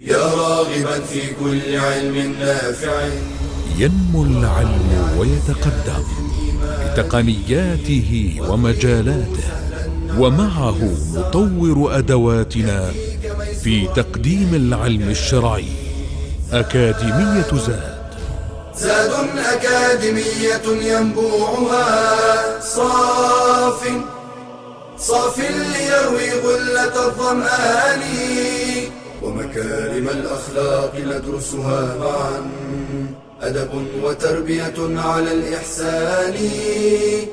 يا راغبا في كل علم نافع. ينمو العلم ويتقدم بتقنياته ومجالاته، ومعه نطور أدواتنا في تقديم العلم الشرعي. أكاديمية زاد أكاديمية ينبوعها صاف ليروي غلة الظمآن، ومكارم الأخلاق ندرسها معا، أدب وتربية على الإحسان.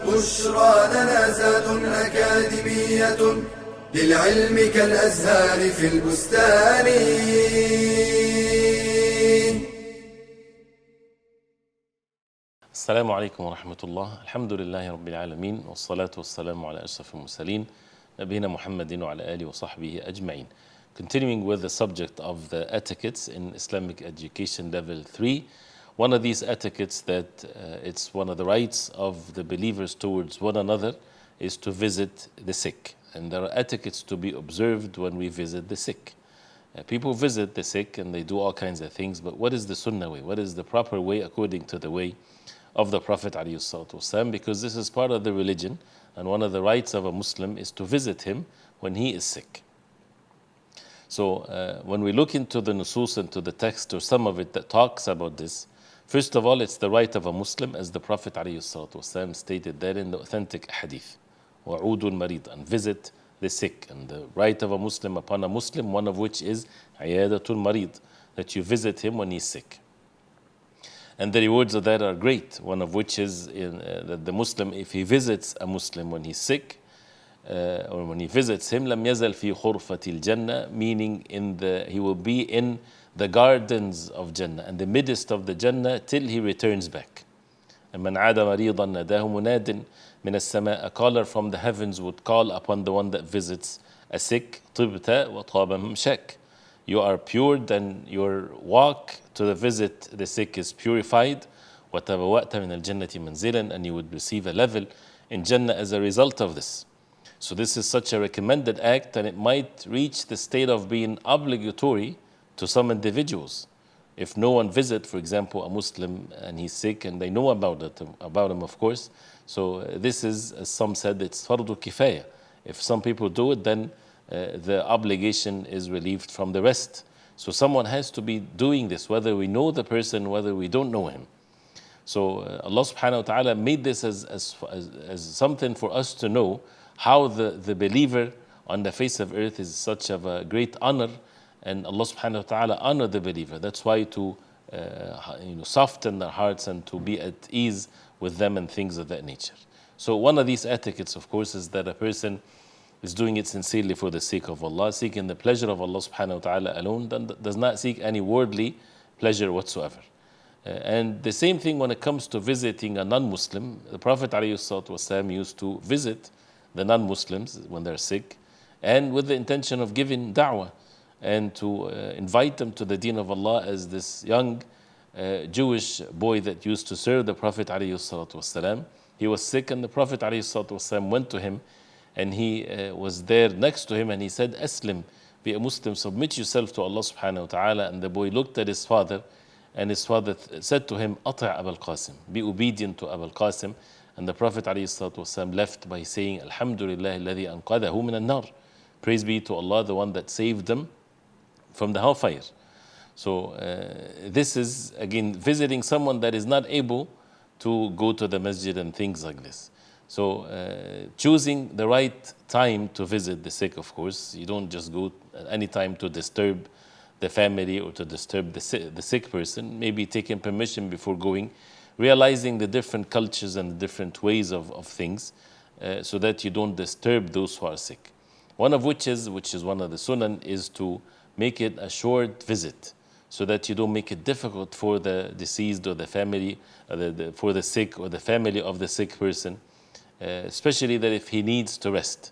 بشرى لنا زاد أكاديمية للعلم كالأزهار في البستان. السلام عليكم ورحمة الله. الحمد لله رب العالمين، والصلاة والسلام على أشرف المرسلين نبينا محمد وعلى آله وصحبه أجمعين. Continuing with the subject of the etiquettes in Islamic education level 3, one of these etiquettes that it's one of the rights of the believers towards one another is to visit the sick. And there are etiquettes to be observed when we visit the sick. People visit the sick and they do all kinds of things, but what is the sunnah way? What is the proper way according to the way of the Prophet ﷺ? Because this is part of the religion, and one of the rights of a Muslim is to visit him when he is sick. So when we look into the nusus and to the text or some of it that talks about this, first of all, it's the right of a Muslim, as the Prophet ﷺ stated there in the authentic hadith, وَعُودُ الْمَرِيض, and visit the sick. And the right of a Muslim upon a Muslim, one of which is عِيَادَةُ الْمَرِيض, that you visit him when he's sick. And the rewards of that are great, one of which is that the Muslim, if he visits a Muslim when he's sick, or when he visits him, لم يزل في خرفة الجنة, meaning he will be in the gardens of Jannah and the midst of the Jannah till he returns back. And من عاد مريضا ناداه مناد من السماء, a caller from the heavens would call upon the one that visits a sick, طبت وطاب ممشاك, you are pured and your walk to the visit the sick is purified. وتبوأت من الجنة منزلا, and you would receive a level in Jannah as a result of this. So this is such a recommended act, and it might reach the state of being obligatory to some individuals. If no one visit, for example, a Muslim and he's sick and they know about him, of course. So this is, as some said, it's fardu kifaya. If some people do it, then the obligation is relieved from the rest. So someone has to be doing this, whether we know the person, whether we don't know him. So Allah subhanahu wa ta'ala made this as something for us to know how the believer on the face of earth is such of a great honor, and Allah subhanahu wa ta'ala honor the believer. That's why to soften their hearts and to be at ease with them and things of that nature. So one of these etiquettes, of course, is that a person is doing it sincerely for the sake of Allah, seeking the pleasure of Allah subhanahu wa ta'ala alone, and does not seek any worldly pleasure whatsoever. And the same thing when it comes to visiting a non-Muslim. The Prophet ﷺ used to visit the non-Muslims when they're sick, and with the intention of giving da'wah and to invite them to the deen of Allah, as this young Jewish boy that used to serve the Prophet ﷺ. He was sick, and the Prophet ﷺ went to him, and he was there next to him, and he said, Aslim, be a Muslim, submit yourself to Allah subhanahu wa ta'ala. And the boy looked at his father, and his father said to him, Ati' Abul Qasim, be obedient to Abul Qasim. And the Prophet ﷺ left by saying, Alhamdulillah alladhi anqadahu min an-nar. Praise be to Allah, the one that saved them from the hellfire. So this is, again, visiting someone that is not able to go to the masjid and things like this. So choosing the right time to visit the sick, of course. You don't just go at any time to disturb the family or to disturb the sick person. Maybe taking permission before going, realizing the different cultures and the different ways of things, so that you don't disturb those who are sick. One of which is one of the sunan, is to make it a short visit, so that you don't make it difficult for the deceased or the family, for the sick or the family of the sick person, especially that if he needs to rest,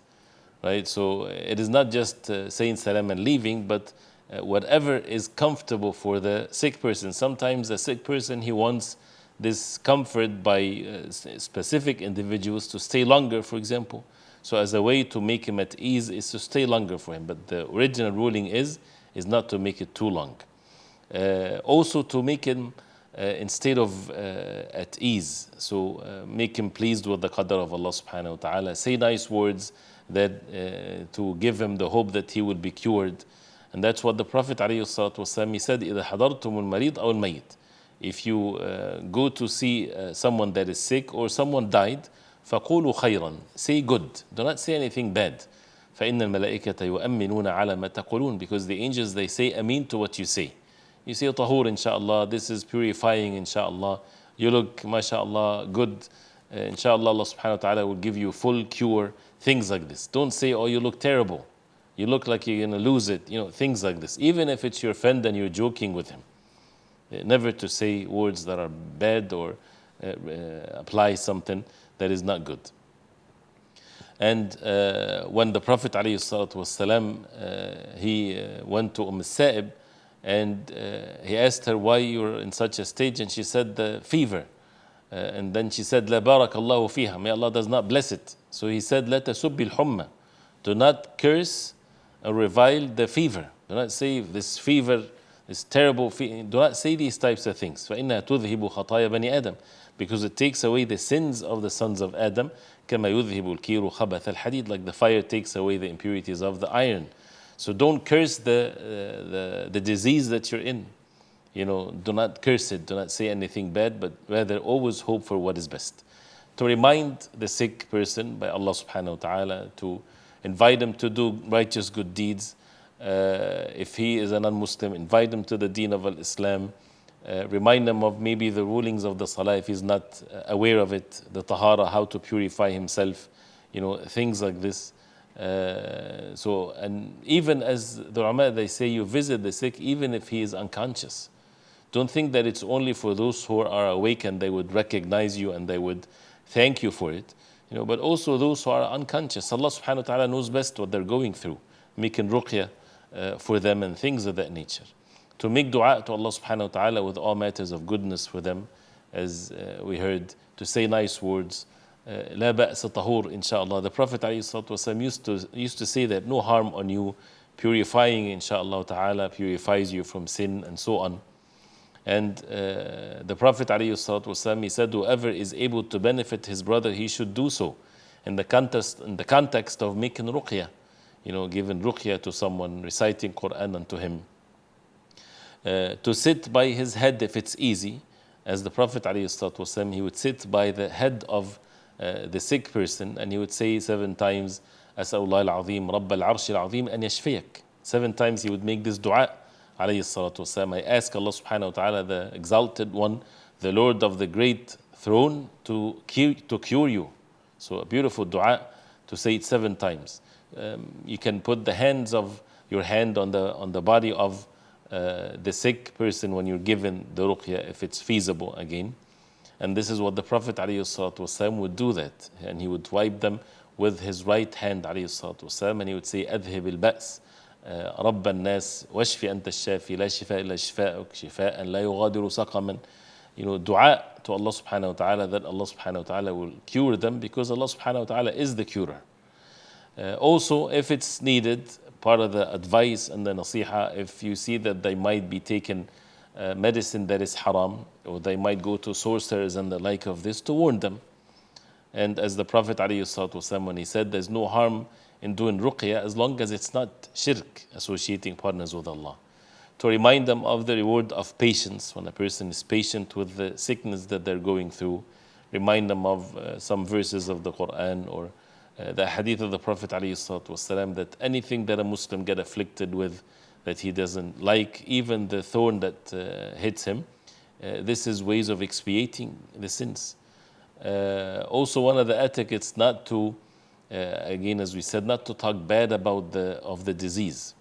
right? So it is not just saying salam and leaving, but whatever is comfortable for the sick person. Sometimes the sick person, he wants this comfort by specific individuals to stay longer, for example. So as a way to make him at ease is to stay longer for him. But the original ruling is, is not to make it too long. Also to make him instead of at ease, so make him pleased with the qadr of Allah subhanahu wa ta'ala. Say nice words that to give him the hope that he will be cured. And that's what the Prophet ﷺ, he said, إِذَا حَضَرْتُمُ الْمَرِيضَ أَوْ الْمَيِّتِ. If you go to see someone that is sick or someone died, فَقُولُوا خَيْرًا. Say good. Do not say anything bad. فَإِنَّ الْمَلَائِكَةَ يُؤَمِّنُونَ عَلَى مَا تَقُولُونَ. Because the angels, they say ameen to what you say. You say tahur, inshallah, this is purifying, inshallah. You look, mashallah, good. Inshallah, Allah subhanahu wa ta'ala will give you full cure. Things like this. Don't say, oh, you look terrible. You look like you're going to lose it. You know, things like this. Even if it's your friend and you're joking with him. Never to say words that are bad or apply something that is not good. And when the Prophet ﷺ, he went to Sa'ib, and he asked her why you're in such a stage, and she said the fever. And then she said, La barakallahu fiha, may Allah does not bless it. So he said, La tasubbi al-humma, do not curse or revile the fever. Do not say this fever, this terrible fever. Do not say these types of things. فَإِنَّهَا تُذْهِبُ خَطَايَا بَنِي آدَمَ, because it takes away the sins of the sons of Adam. كَمَا يُذْهِبُ الْكِيرُ خَبَثَ الْحَدِيدِ, like the fire takes away the impurities of the iron. So don't curse the disease that you're in. You know, do not curse it, do not say anything bad, but rather always hope for what is best. To remind the sick person by Allah subhanahu wa ta'ala, to invite him to do righteous good deeds. If he is a non-Muslim, invite him to the deen of Islam. Remind him of maybe the rulings of the salah if he's not aware of it, the tahara, how to purify himself, you know, things like this. And even as the ulama, they say, you visit the sick even if he is unconscious. Don't think that it's only for those who are awake and they would recognize you and they would thank you for it, you know, but also those who are unconscious. Allah subhanahu wa ta'ala knows best what they're going through, making ruqya for them and things of that nature. To make dua to Allah subhanahu wa ta'ala with all matters of goodness for them, as we heard, to say nice words. La ba'sa tahur, inshallah. The Prophet ﷺ used to say that no harm on you, purifying, inshallah ta'ala, purifies you from sin and so on. And the Prophet ﷺ, he said, whoever is able to benefit his brother, he should do so. In the context of making ruqya, you know, giving ruqya to someone, reciting Quran unto him. To sit by his head if it's easy, as the Prophet ﷺ, he would sit by the head of the sick person, and he would say 7 times, As'alullah al-azim, Rabb al-arsh al-azim, an yashfiyak. 7 times he would make this dua, alayhi salatu wasalam. I ask Allah subhanahu wa ta'ala, the exalted one, the Lord of the great throne, to cure you. So a beautiful dua to say it 7 times. You can put the hands of your hand on the body of the sick person when you're given the ruqya, if it's feasible again. And this is what the Prophet ﷺ would do that. And he would wipe them with his right hand ﷺ, and he would say, أذهب البأس رب الناس واشفي أنت الشافي لا شفاء إلا شفاءك شفاء لا يغادر سقما. You know, dua to Allah subhanahu wa ta'ala, that Allah subhanahu wa ta'ala will cure them, because Allah subhanahu wa ta'ala is the curer. Also, if it's needed, part of the advice and the nasiha, if you see that they might be taking medicine that is haram, or they might go to sorcerers and the like of this, to warn them. And as the Prophet ﷺ, when he said, there's no harm in doing ruqya as long as it's not shirk, associating partners with Allah. To remind them of the reward of patience, when a person is patient with the sickness that they're going through. Remind them of some verses of the Quran, or the hadith of the Prophet ﷺ, that anything that a Muslim get afflicted with, that he doesn't like, even the thorn that hits him, this is ways of expiating the sins. Also, one of the etiquettes, not to, again, as we said, not to talk bad about the disease.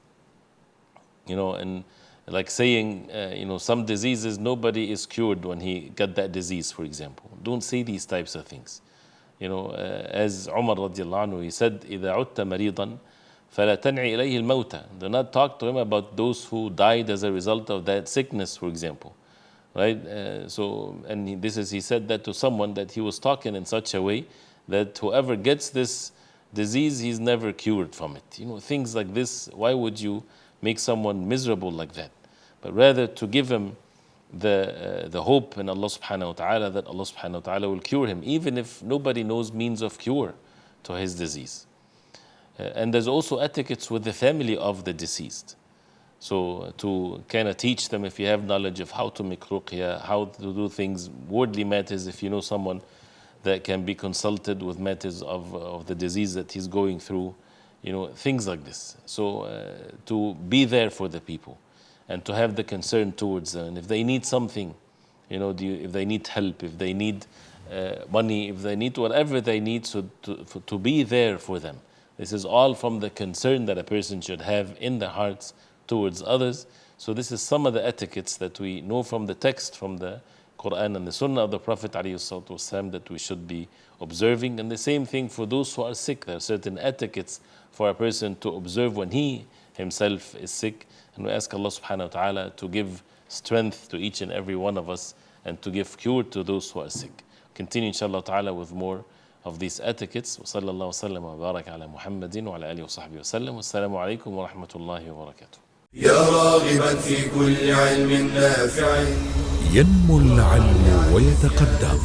You know, and like saying, you know, some diseases, nobody is cured when he got that disease, for example. Don't say these types of things. You know, as Umar radiallahu anhu, he said, إِذَا عُدْتَ مَرِيضًا فَلَا تَنْعِ إِلَيْهِ الْمَوْتَ. Do not talk to him about those who died as a result of that sickness, for example. Right? He said that to someone that he was talking in such a way that whoever gets this disease, he's never cured from it. You know, things like this, why would you make someone miserable like that, but rather to give him the hope in Allah subhanahu wa ta'ala that Allah subhanahu wa ta'ala will cure him, even if nobody knows means of cure to his disease. And there's also etiquettes with the family of the deceased. So to kind of teach them, if you have knowledge of how to make ruqya, how to do things, worldly matters, if you know someone that can be consulted with matters of the disease that he's going through, things like this. So to be there for the people and to have the concern towards them. And if they need something, if they need help, if they need money, if they need whatever they need, so to be there for them. This is all from the concern that a person should have in their hearts towards others. So this is some of the etiquettes that we know from the text, from the Quran and the Sunnah of the Prophet ﷺ, that we should be observing. And the same thing for those who are sick. There are certain etiquettes for a person to observe when he himself is sick. And we ask Allah subhanahu wa ta'ala to give strength to each and every one of us and to give cure to those who are sick. Continue inshallah ta'ala with more of these etiquettes. وصلى الله وسلم وبارك على محمد وعلى آله وصحبه وسلم. والسلام عليكم ورحمة الله وبركاته. يا راغبا في كل علم نافع ينمو العلم ويتقدم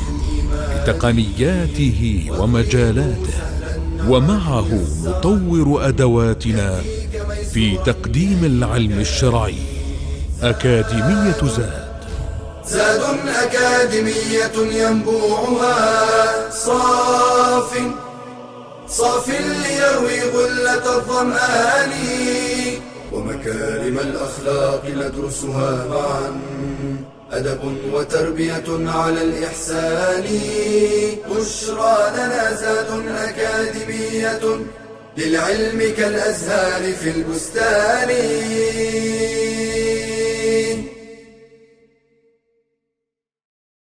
بتقنياته ومجالاته، ومعه نطور أدواتنا في تقديم العلم الشرعي. أكاديمية زاد أكاديمية ينبوعها صاف ليروي غلة الظمآن، ومكارم الأخلاق ندرسها معا، أدب وتربية على الإحسان. بشرى لنا زاد أكاديمية للعلم كالأزهار في البستان.